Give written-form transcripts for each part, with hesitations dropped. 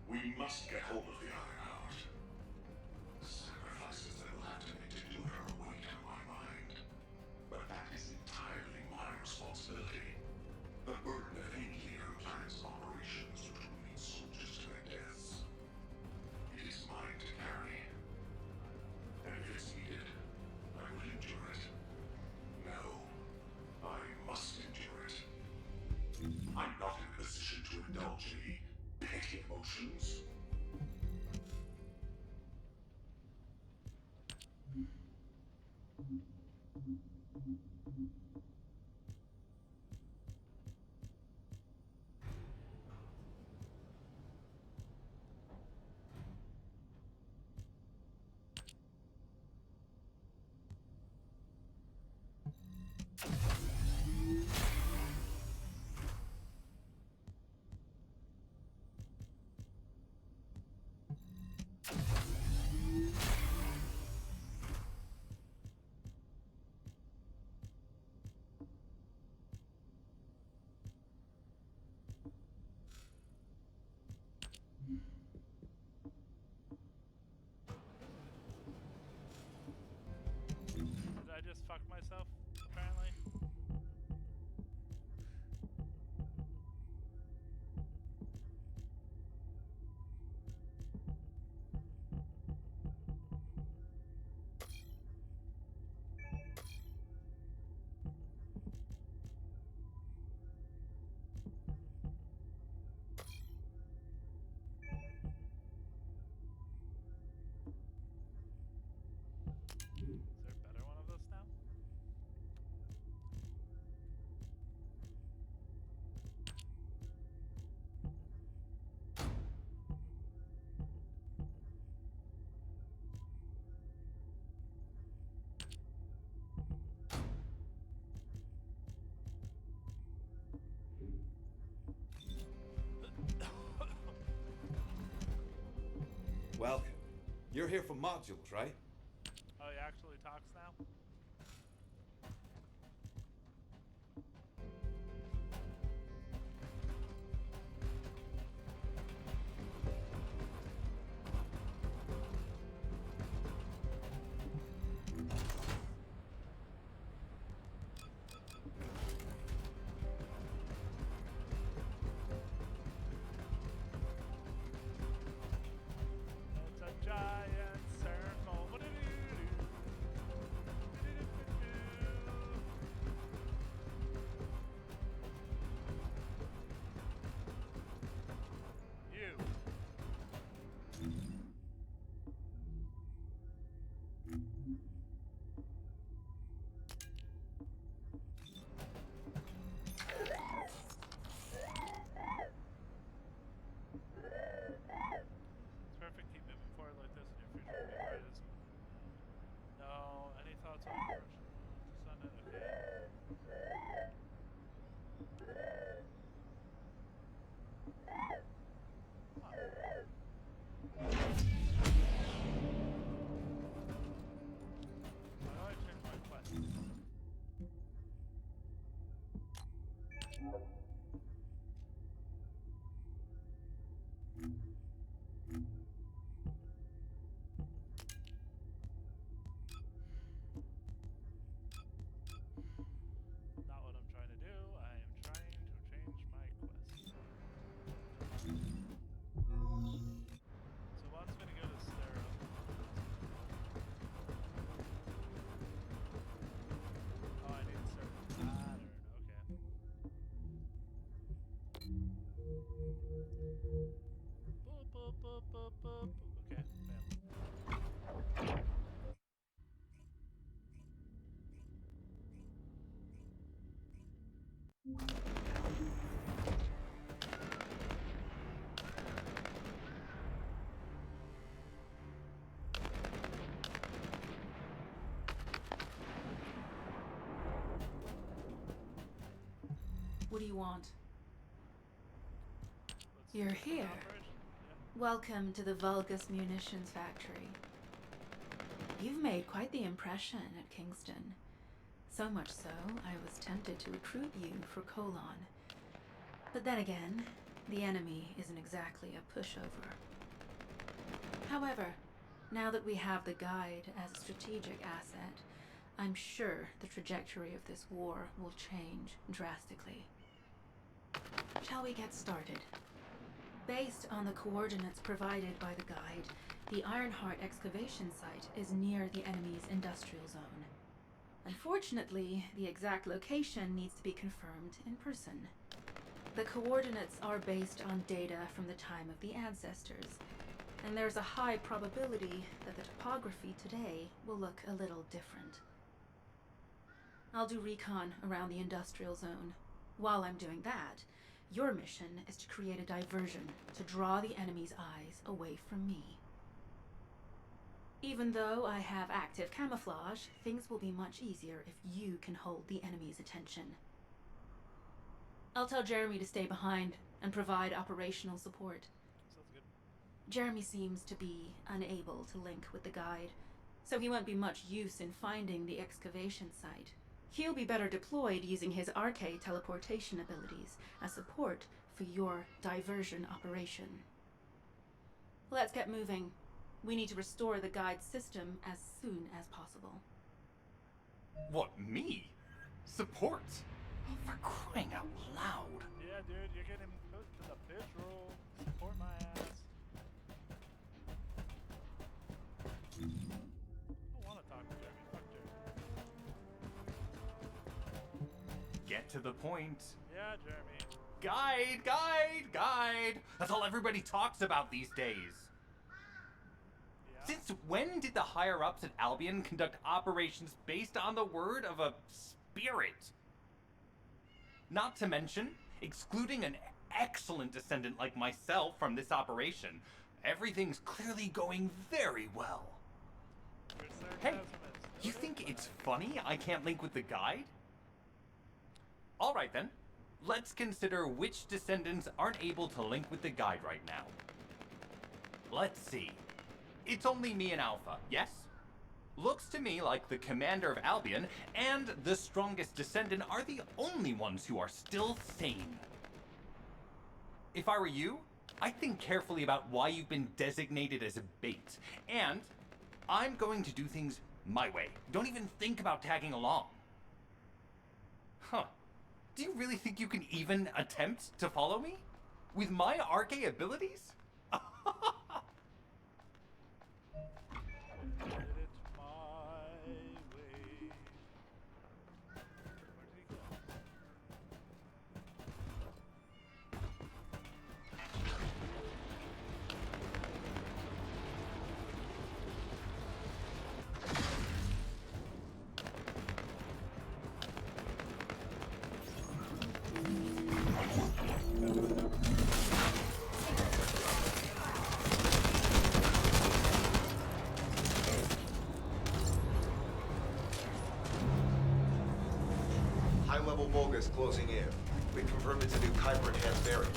We must get hold of the other out. Sacrifices I will have to make to do it are a weight on my mind. But that is entirely my responsibility. The burden of any leader who plans operations which will lead soldiers to their deaths. It is mine to carry. And if it's needed, I will endure it. No, I must endure it. I'm not in a position to indulge any petty emotions. Did I just fuck myself, apparently? Is there a better one of this now? Welcome. You're here for modules, right? Oh, he actually talks now? It's a giant circle. You. It's perfect. Keep moving forward like this, and your future will be bright as. No. Any thoughts on Russian Descendant? Okay. Huh. Why do I change my quest? Not what I'm trying to do. I am trying to change my quest. So it wants me to go to Sterile. Oh, I need a certain pattern. Okay. Boop, boop, boop, boop, boop. Okay, bam. What do you want? Let's You're do some here. operation. Yep. Welcome to the Vulgus Munitions Factory. You've made quite the impression at Kingston. So much so, I was tempted to recruit you for Colon. But then again, the enemy isn't exactly a pushover. However, now that we have the guide as a strategic asset, I'm sure the trajectory of this war will change drastically. Shall we get started? Based on the coordinates provided by the guide, the Ironheart excavation site is near the enemy's industrial zone. Unfortunately, the exact location needs to be confirmed in person. The coordinates are based on data from the time of the ancestors, and there's a high probability that the topography today will look a little different. I'll do recon around the industrial zone. While I'm doing that, your mission is to create a diversion to draw the enemy's eyes away from me. Even though I have active camouflage, things will be much easier if you can hold the enemy's attention. I'll tell Jeremy to stay behind and provide operational support. Sounds good. Jeremy seems to be unable to link with the guide, so he won't be much use in finding the excavation site. He'll be better deployed using his RK teleportation abilities as support for your diversion operation. Let's get moving. We need to restore the guide system as soon as possible. What, me? Support? For crying out loud. Yeah, dude, you're getting put to the pitch roll. Support my ass. I don't want to talk to Jeremy. Fuck Jeremy. Get to the point. Yeah, Jeremy. Guide! That's all everybody talks about these days. Yeah. Since when did the higher-ups at Albion conduct operations based on the word of a spirit? Not to mention, excluding an excellent descendant like myself from this operation, everything's clearly going very well. Your Hey, sarcasm is you noted, think but it's funny I can't link with the guide? Alright then, let's consider which descendants aren't able to link with the guide right now. Let's see. It's only me and Alpha, yes? Looks to me like the commander of Albion and the strongest descendant are the only ones who are still sane. If I were you, I'd think carefully about why you've been designated as a bait, and I'm going to do things my way. Don't even think about tagging along. Huh. Do you really think you can even attempt to follow me? With my RK abilities? did it my way. Where did he go? High-level Vulgus closing in. We've confirmed it's a new Kuiper-enhanced variant.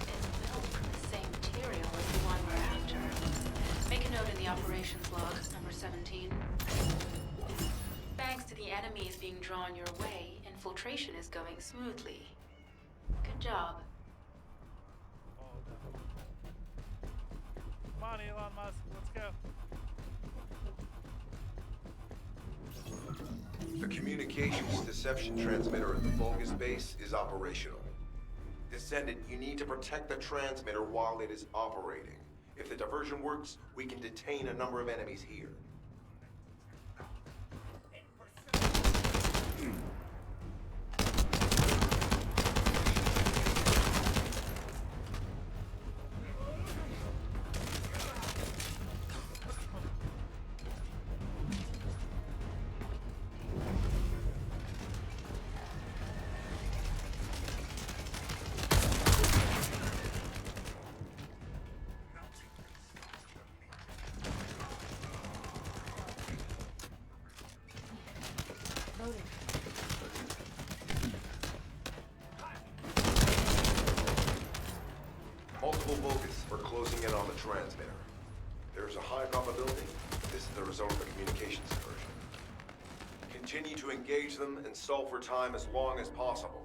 It's built from the same material as the one we're after. Make a note in the operations log, number 17. Thanks to the enemies being drawn your way, infiltration is going smoothly. Good job. Oh, no. Come on, Elon Musk. Let's go. The communications deception transmitter at the Vulgus base is operational. Descendant, you need to protect the transmitter while it is operating. If the diversion works, we can detain a number of enemies here. Multiple Vulgus are closing in on the transmitter. There's a high probability this is the result of a communications diversion. Continue to engage them and stall for time as long as possible.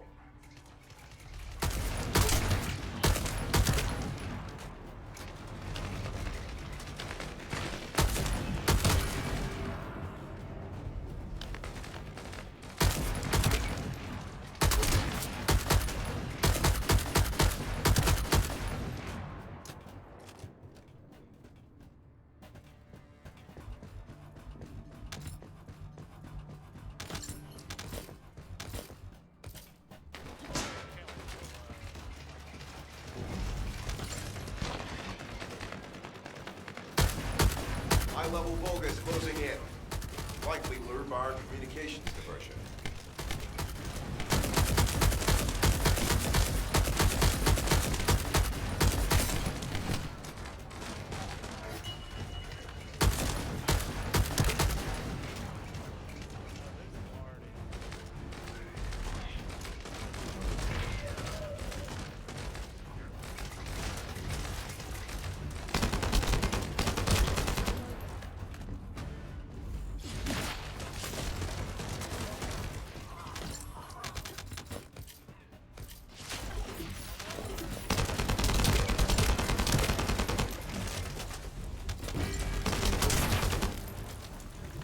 high-level Volga is closing in. Likely lured by our communications diversion.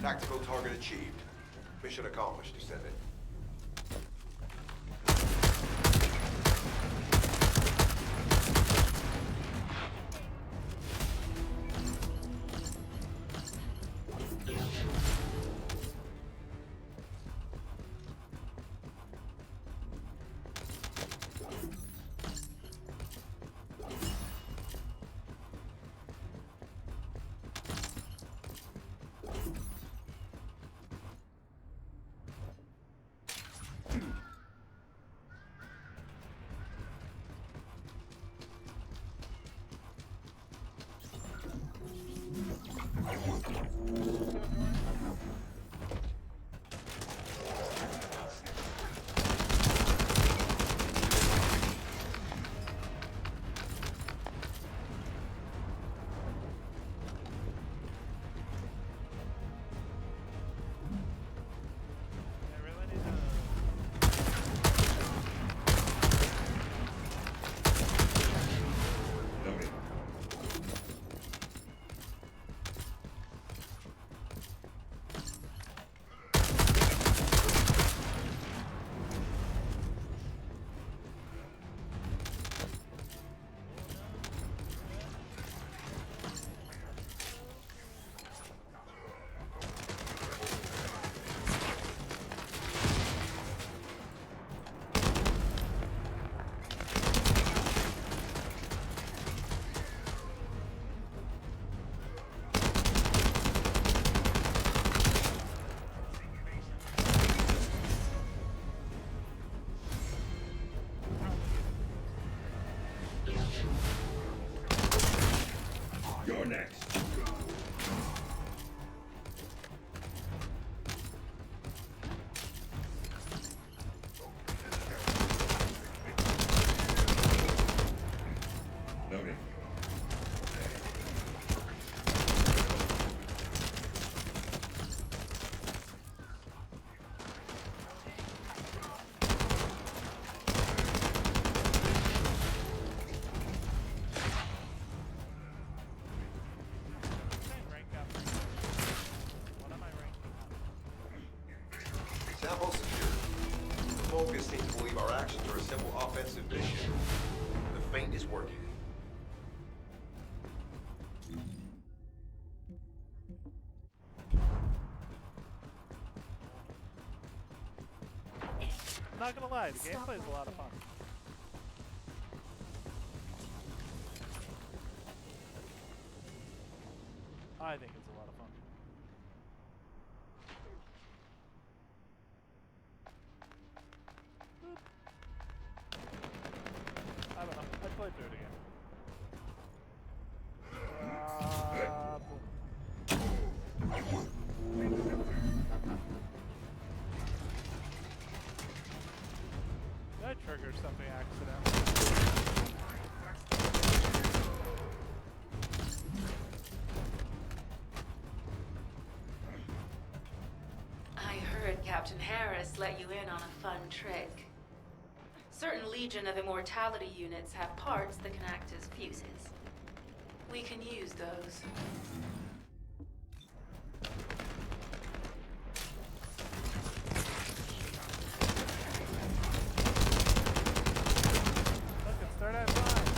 Tactical target achieved. Mission accomplished, Descendant. I really need to. Loading. You're next. Loading. Rank up. What am I ranking up? Sample secured. The Vulcans seem to believe our actions are a simple offensive mission. The feint is working. I'm not gonna lie, the gameplay is a lot of fun. I think it's a lot of fun. Boop. I don't know. I'd play through it again. Did I trigger something accidentally? I heard Captain Harris let you in on a fun trick. Certain Legion of Immortality units have parts that can act as fuses. We can use those. Look, it's third eye blind.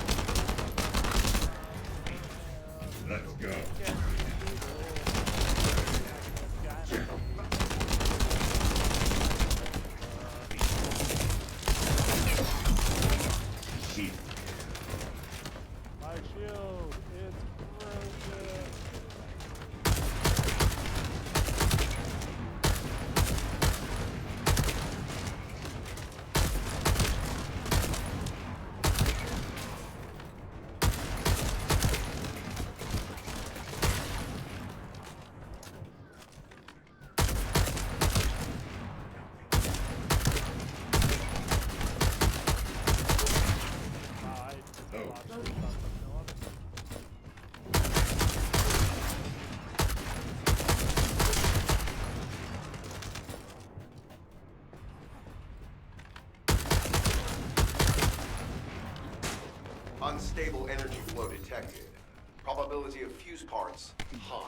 Let's go. My shield, it's broken. Unstable energy flow detected. Probability of fuse parts, high.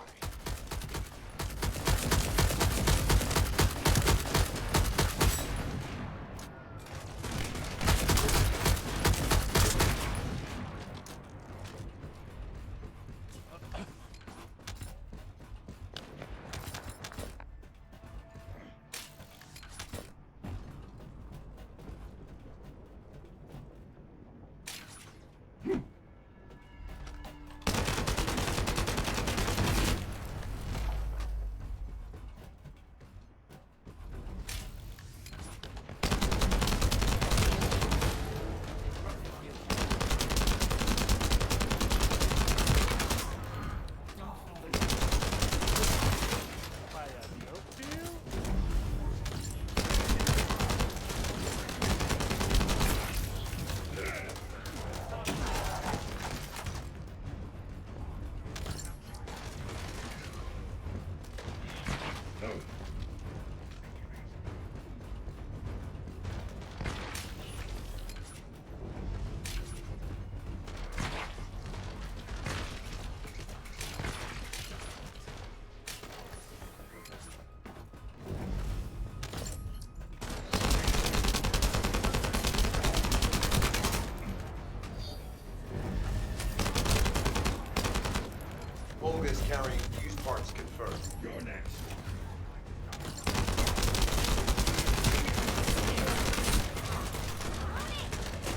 Volga's carrying fuse parts confirmed. You're next.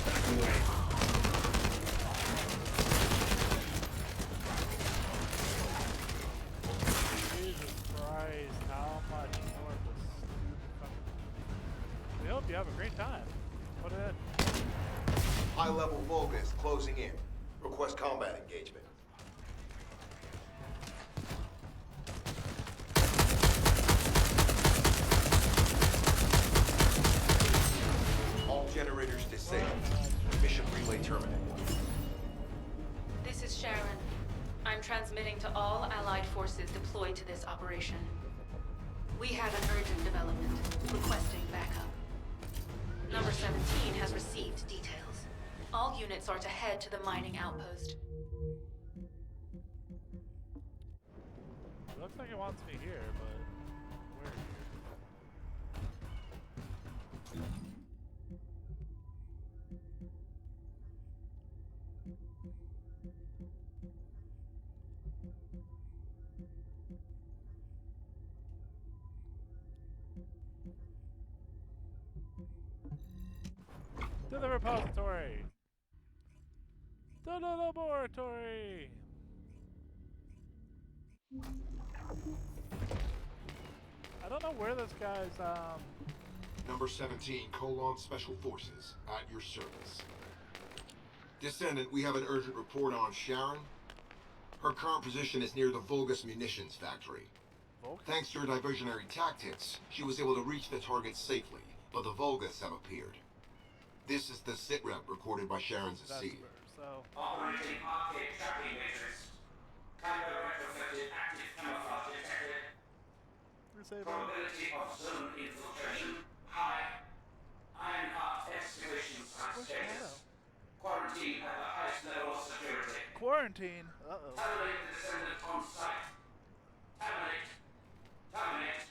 Back away. Jesus Christ, how much more of this stupid fucking... We hope you have a great time. Put it in. High-level Volgas closing in. Request combat engagement. All generators disabled. Mission relay terminated. This is Sharon. I'm transmitting to all Allied forces deployed to this operation. We have an urgent development, requesting backup. Number 17 has received details. All units are to head to the mining outpost. It looks like it wants me here, but where here? To the repository! To the laboratory! I don't know where this guy's, Number 17, Special Forces, at your service. Descendant, we have an urgent report on Sharon. Her current position is near the Volgas munitions factory. Thanks to her diversionary tactics, she was able to reach the target safely, but the Volgas have appeared. This is the sitrep recorded by Sharon's that's seed. where, so... Operating arcade tracking matrix. Tango retrofitted active camouflage detected. Disable. Probability of zone infiltration high. Ironheart excavation site Where's status. Shadow? Quarantine at the highest level of security. Quarantine? Uh-oh. Terminate the descendant on site. Terminate. Terminate.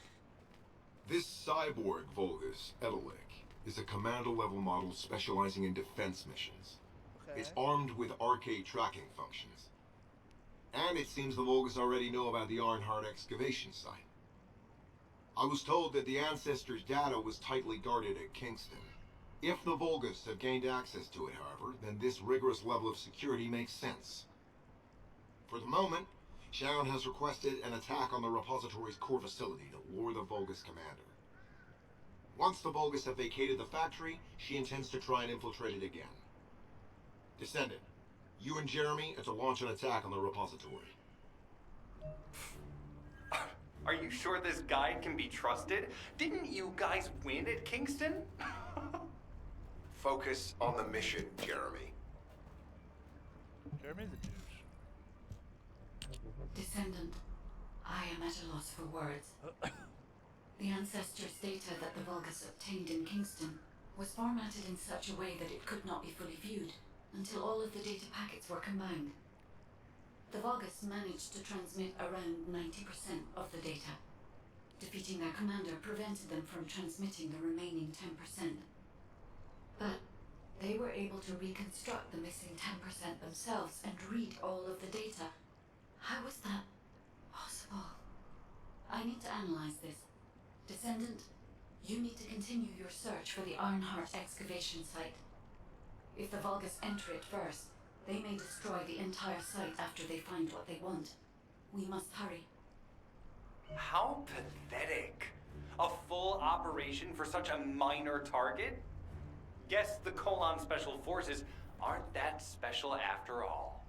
This cyborg Volgas, Edelik, is a commando-level model specializing in defense missions. Okay. It's armed with arcade tracking functions. And it seems the Volgas already know about the Ironheart excavation site. I was told that the Ancestors' data was tightly guarded at Kingston. If the Volgas have gained access to it, however, then this rigorous level of security makes sense. For the moment, Sharon has requested an attack on the repository's core facility to lure the Volgas commander. Once the Volgas have vacated the factory, she intends to try and infiltrate it again. Descendant, you and Jeremy are to launch an attack on the repository. Are you sure this guide can be trusted? Didn't you guys win at Kingston? Focus on the mission, Jeremy. Jeremy's a douche. Descendant, I am at a loss for words. The Ancestors' data that the Volgas obtained in Kingston was formatted in such a way that it could not be fully viewed. until all of the data packets were combined. The Vulgus managed to transmit around 90% of the data. Defeating their commander prevented them from transmitting the remaining 10%. But they were able to reconstruct the missing 10% themselves and read all of the data. How was that possible? I need to analyze this. Descendant, you need to continue your search for the Ironheart excavation site. If the Vulgus enter it first, they may destroy the entire site after they find what they want. We must hurry. How pathetic. A full operation for such a minor target? Guess the Colon Special Forces aren't that special after all.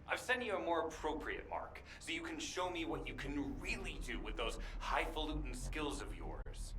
I've sent you a more appropriate mark, so you can show me what you can really do with those highfalutin skills of yours.